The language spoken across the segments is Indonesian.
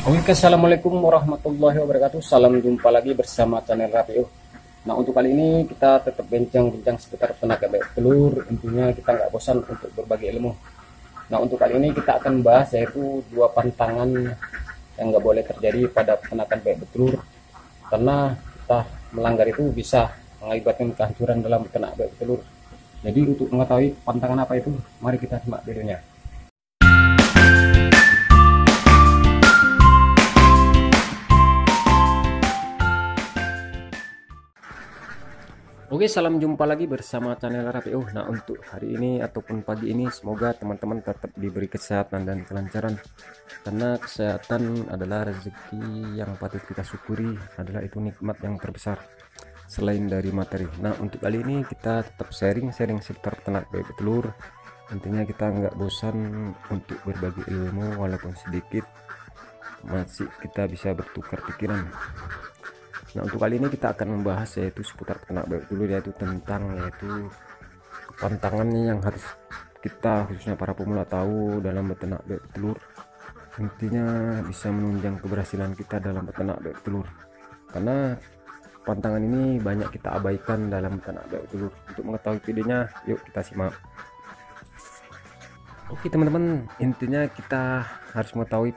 Oke, assalamualaikum warahmatullahi wabarakatuh. Salam jumpa lagi bersama channel Rapio. Nah, untuk kali ini kita tetap bincang-bincang seputar tenaga baik telur. Intinya kita nggak bosan untuk berbagi ilmu. Nah, untuk kali ini kita akan bahas yaitu dua pantangan yang nggak boleh terjadi pada peternakan baik telur, karena kita melanggar itu bisa mengakibatkan kehancuran dalam peternak baik telur. Jadi untuk mengetahui pantangan apa itu, mari kita simak videonya. Oke, salam jumpa lagi bersama channel RPO. Nah, untuk hari ini ataupun pagi ini semoga teman-teman tetap diberi kesehatan dan kelancaran. Karena kesehatan adalah rezeki yang patut kita syukuri, adalah itu nikmat yang terbesar selain dari materi. Nah, untuk kali ini kita tetap sharing-sharing seputar ternak bebek telur. Intinya kita nggak bosan untuk berbagi ilmu walaupun sedikit, masih kita bisa bertukar pikiran. Nah, untuk kali ini kita akan membahas yaitu seputar ternak bebek telur, yaitu tentang pantangan yang harus kita khususnya para pemula tahu dalam beternak bebek telur. Intinya bisa menunjang keberhasilan kita dalam beternak bebek telur, karena pantangan ini banyak kita abaikan dalam beternak bebek telur. Untuk mengetahui videonya, yuk kita simak. Oke teman-teman, intinya kita harus mengetahui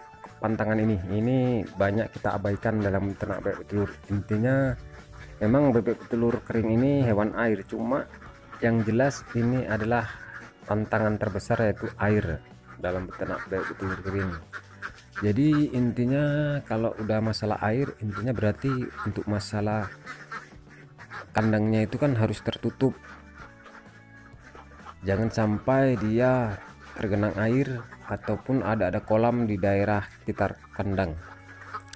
pantangan ini banyak kita abaikan dalam ternak bebek telur. Intinya memang bebek telur kering ini hewan air, cuma yang jelas ini adalah tantangan terbesar yaitu air dalam beternak bebek telur kering. Jadi intinya kalau udah masalah air, intinya berarti untuk masalah kandangnya itu kan harus tertutup, jangan sampai dia tergenang air ataupun ada kolam di daerah sekitar kandang.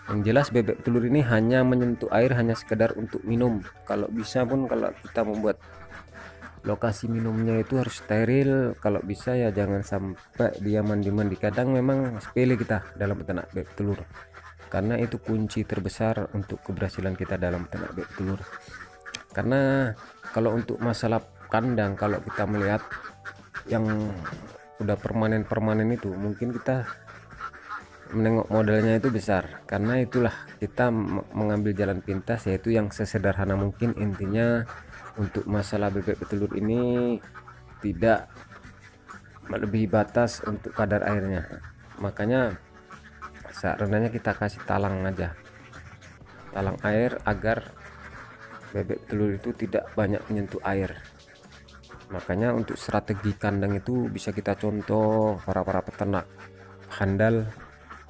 Yang jelas bebek telur ini hanya menyentuh air hanya sekedar untuk minum. Kalau bisa pun kalau kita membuat lokasi minumnya itu harus steril. Kalau bisa ya jangan sampai dia mandi-mandi. Kadang memang sepele kita dalam beternak bebek telur, karena itu kunci terbesar untuk keberhasilan kita dalam beternak bebek telur. Karena kalau untuk masalah kandang, kalau kita melihat yang udah permanen itu mungkin kita menengok modalnya itu besar, karena itulah kita mengambil jalan pintas yaitu yang sesederhana mungkin. Intinya untuk masalah bebek petelur ini tidak melebihi batas untuk kadar airnya, makanya seandainya kita kasih talang aja, talang air agar bebek telur itu tidak banyak menyentuh air. Makanya untuk strategi kandang itu bisa kita contoh para peternak handal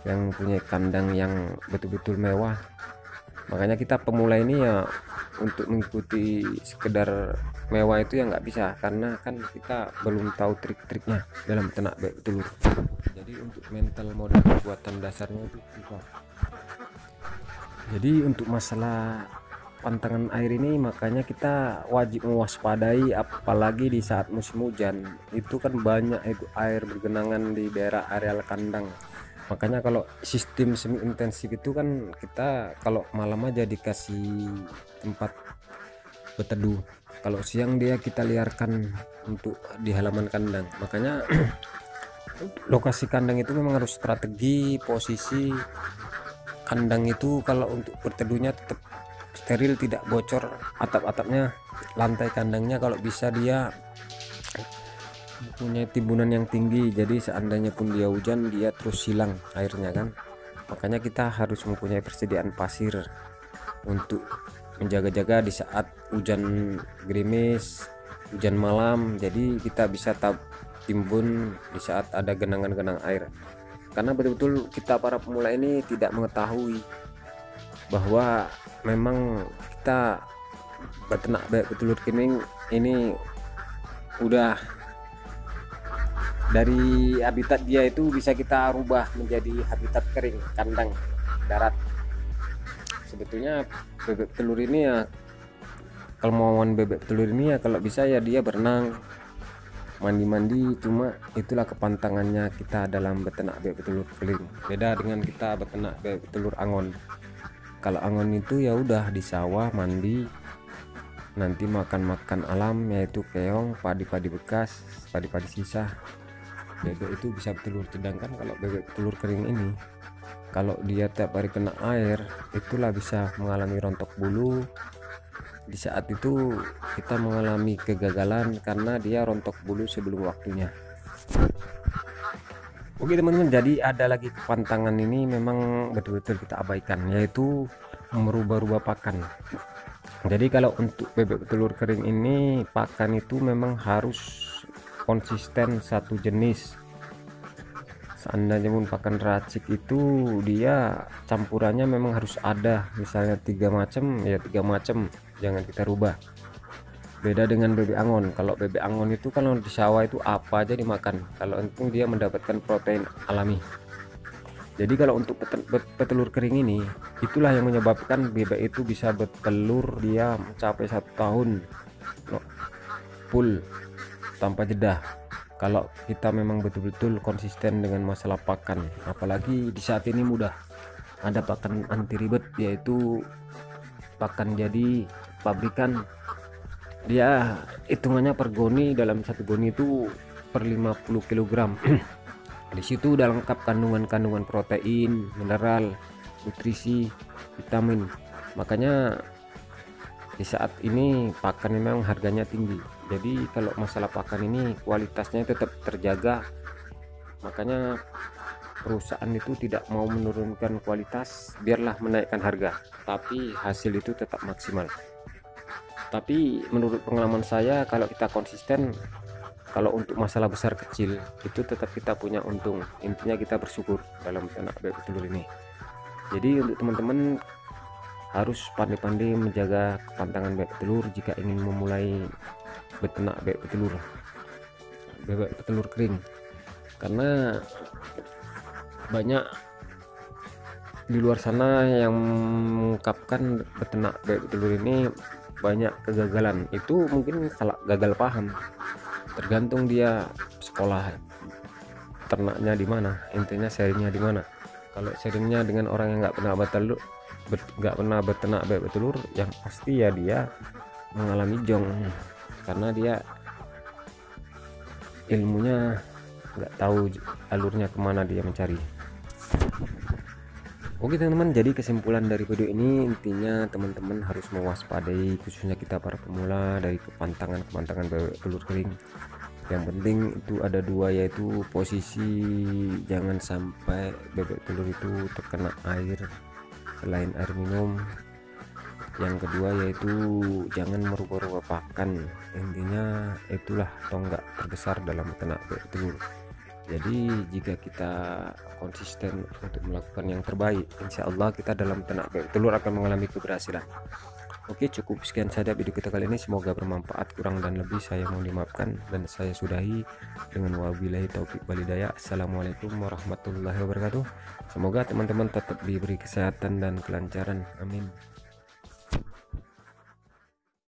yang punya kandang yang betul-betul mewah. Makanya kita pemula ini ya untuk mengikuti sekedar mewah itu ya nggak bisa, karena kan kita belum tahu trik-triknya dalam beternak bebek telur. Jadi untuk mental modal buatan dasarnya itu susah. Jadi untuk masalah pantangan air ini makanya kita wajib mewaspadai, apalagi di saat musim hujan itu kan banyak itu air bergenangan di daerah areal kandang. Makanya kalau sistem semi intensif itu kan kita kalau malam aja dikasih tempat berteduh, kalau siang dia kita liarkan untuk di halaman kandang. Makanya lokasi kandang itu memang harus strategi posisi kandang itu. Kalau untuk berteduhnya tetap steril, tidak bocor atap-atapnya, lantai kandangnya kalau bisa dia punya timbunan yang tinggi, jadi seandainya pun dia hujan dia terus silang airnya kan. Makanya kita harus mempunyai persediaan pasir untuk menjaga-jaga di saat hujan gerimis, hujan malam, jadi kita bisa timbun di saat ada genangan-genang air. Karena betul-betul kita para pemula ini tidak mengetahui bahwa memang kita beternak bebek telur kering ini udah dari habitat dia itu bisa kita rubah menjadi habitat kering, kandang darat. Sebetulnya bebek telur ini ya, kemauan bebek telur ini ya kalau bisa ya dia berenang, mandi-mandi, cuma itulah kepantangannya kita dalam beternak bebek telur kering. Beda dengan kita beternak bebek telur angon. Kalau angon itu ya udah di sawah mandi, nanti makan alam yaitu keong, padi-padi bekas, padi-padi sisa, bebek itu bisa bertelur. Sedangkan kalau bebek telur kering ini Kalau dia tiap hari kena air, itulah bisa mengalami rontok bulu. Di saat itu kita mengalami kegagalan karena dia rontok bulu sebelum waktunya. Oke teman-teman, jadi ada lagi kepantangan ini memang betul-betul kita abaikan, yaitu merubah-rubah pakan. Jadi kalau untuk bebek telur kering ini, pakan itu memang harus konsisten satu jenis. Seandainya pun pakan racik itu dia campurannya memang harus ada, misalnya 3 macam ya 3 macam, jangan kita rubah. Beda dengan bebek angon. Kalau bebek angon itu kalau di sawah itu apa aja dimakan, kalau untung dia mendapatkan protein alami. Jadi kalau untuk petelur kering ini, itulah yang menyebabkan bebek itu bisa bertelur dia mencapai 1 tahun full tanpa jeda. Kalau kita memang betul-betul konsisten dengan masalah pakan, apalagi di saat ini mudah ada pakan anti ribet, yaitu pakan jadi pabrikan. Dia hitungannya per goni, dalam satu goni itu per 50 kg. Di situ udah lengkap kandungan protein, mineral, nutrisi, vitamin. Makanya di saat ini pakan memang harganya tinggi. Jadi kalau masalah pakan ini kualitasnya tetap terjaga. Makanya perusahaan itu tidak mau menurunkan kualitas, biarlah menaikkan harga, tapi hasil itu tetap maksimal. Tapi menurut pengalaman saya, kalau kita konsisten, kalau untuk masalah besar kecil itu tetap kita punya untung. Intinya kita bersyukur dalam ternak bebek telur ini. Jadi untuk teman-teman harus pandai-pandai menjaga kepantangan bebek telur jika ingin memulai beternak bebek telur kering, karena banyak di luar sana yang mengungkapkan beternak bebek telur ini banyak kegagalan. Itu mungkin salah, gagal paham, tergantung dia sekolah ternaknya di mana, intinya sharingnya di mana. Kalau sharingnya dengan orang yang nggak pernah beternak bebek telur, yang pasti ya dia mengalami jong, karena dia ilmunya nggak tahu alurnya kemana dia mencari. Oke teman-teman, jadi kesimpulan dari video ini intinya teman-teman harus mewaspadai, khususnya kita para pemula, dari kepantangan bebek telur kering. Yang penting itu ada dua, yaitu posisi jangan sampai bebek telur itu terkena air selain air minum. Yang kedua yaitu jangan merubah-rubah pakan. Intinya itulah tonggak terbesar dalam ternak bebek telur. Jadi jika kita konsisten untuk melakukan yang terbaik, insya Allah kita dalam ternak bebek telur akan mengalami keberhasilan. Oke, cukup sekian saja video kita kali ini, semoga bermanfaat. Kurang dan lebih saya mohon dimaafkan, dan saya sudahi dengan wabillahi taufik walhidayah. Assalamualaikum warahmatullahi wabarakatuh. Semoga teman-teman tetap diberi kesehatan dan kelancaran, amin.